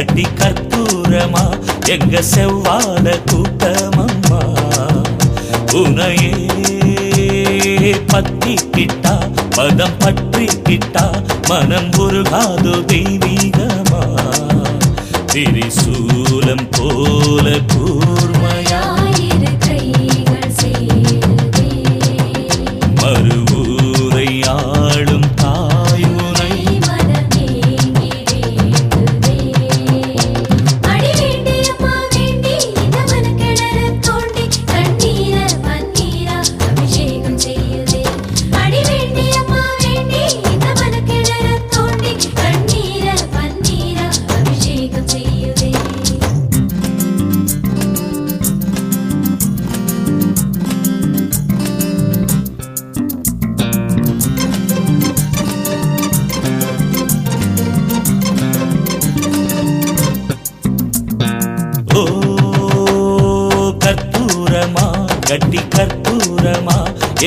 கட்டி கற்பூரமா எங்க செவ்வாழ கூட்டமம்மா உனையே பத்திக்கிட்டா பதம் பற்றிக்கிட்டா மனம் உருகாதோ தெய்வீகமா திரிசூலம் போல கூர்மையாயிரு கைகள் சேருதே மறுவூரை ஆளும் தாயுனை மனமேங்கி வேண்டுதே அடி வேண்டியம்மா வேண்டி இந்த மனக்கிணற தோண்டி கண்ணீர பன்னீரா அபிஷேகம் செய்யுதே அடி வேண்டியம்மா வேண்டி இந்த மனக்கிணற தோண்டி கண்ணீர பன்னீரா அபிஷேகம் செய்யுதே ஓ கற்பூரமா கட்டி கற்பூரமா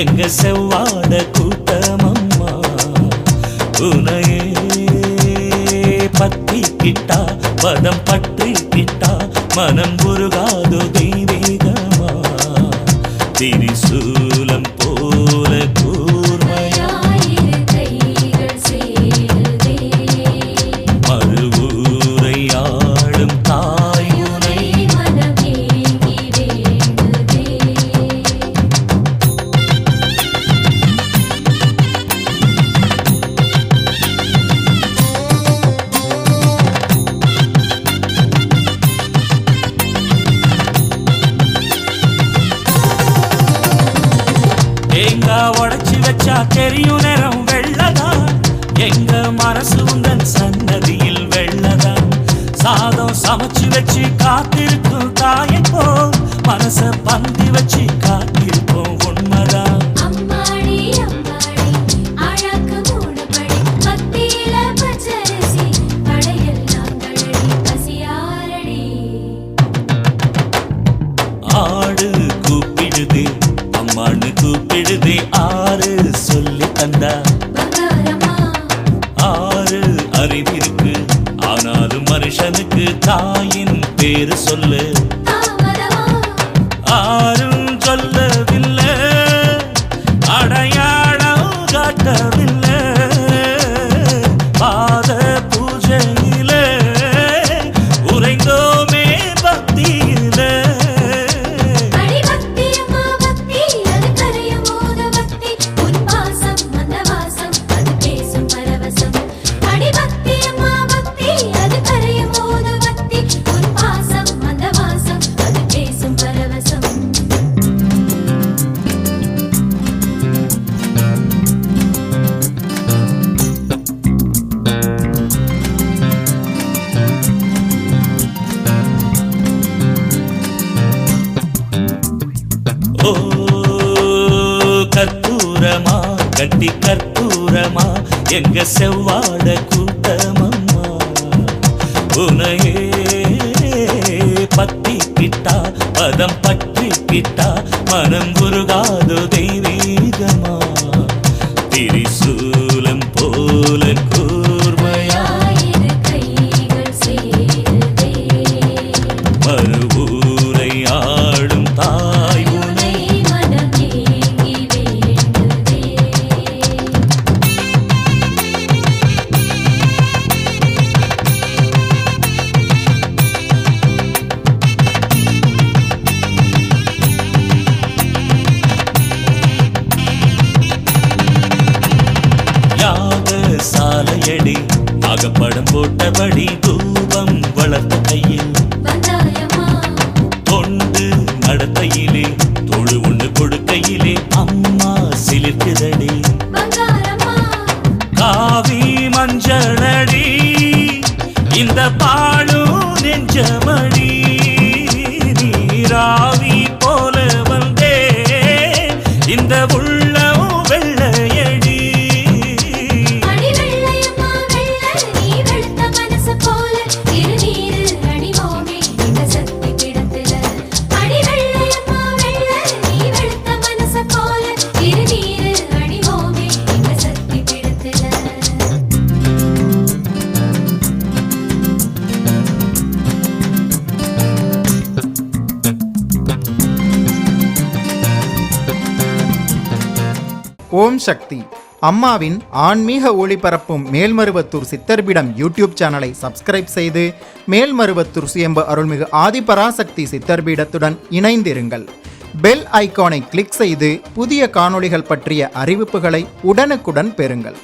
எங்க செவ்வாட கூட்டமம்மா உனையே பத்திக்கிட்டா பதம் பற்றிக்கிட்டா மனம் உருகாதோ தெய்வீகமா திரிசூலம் போல கூர்மையாயிரு கைகள் சேருதே மறுவூரை ஆளும் தாயுனை மனமேங்கி வேண்டுதே தேங்காய் உடைச்சு வச்சா தெரியும் நேரம் வெள்ளதான் எங்க மனசு உந்தன் சன்னதியில் வெள்ளதான் சாதம் சமைச்சு வச்சு காத்திருக்கும் தாயப்போ மனச பந்தி வச்சு காத்திருப்போம் உண்மைதான் அம்மாடி அம்மாடி அழகு மூணபடி பத்தியில பச்சரிசி படையெல்லாம் தழடி பசியாரடி ஆடு கூப்பிடுது அம்மானு கூப்பிடுதே ஆறு சொல்லி தந்தா ஆறு அறிவிருக்கு ஆனாலும் மனுஷனுக்கு தாயின் பேரு சொல்லு ஆரும் சொல்லவில்லை அடையாளம் காட்டவில்லை பாத பூஜையில உறைந்தோமே பக்தியில ஓ கற்பூரமா கட்டி கற்பூரமா எங்க செவ்வாட கூட்டமம்மா உனையே பத்திக்கிட்டா பதம் பற்றிக்கிட்டா மனம் உருகாதோ தெய்வீகமா திரிசூலம் போல கூர்மையாயிரு கைகள் சேருதே மறுவூரை ஆளும் தாயுனை மனமேங்கி வேண்டுதே சாலையடி நாகப்படம் போட்டபடி தூபம் வளர்த்த கையில் தொண்டு நடத்தையிலே தொழு ஒண்ணு கொடுக்கையிலே அம்மா சிலிர்க்குதடி காவி மஞ்சளடி இந்த பாழும் நெஞ்சமடி நீராவி போல வந்தே இந்த உள்ளம் வெள்ளையடி ஓம் சக்தி. அம்மாவின் ஆன்மீக ஒளிபரப்பும் மேல்மருவத்தூர் சித்தர்பீடம் யூடியூப் சேனலை சப்ஸ்கிரைப் செய்து மேல்மருவத்தூர் சுயம்பு அருள்மிகு ஆதிபராசக்தி சித்தர்பீடத்துடன் இணைந்திருங்கள். பெல் ஐகானை கிளிக் செய்து புதிய காணொளிகள் பற்றிய அறிவிப்புகளை உடனுக்குடன் பெறுங்கள்.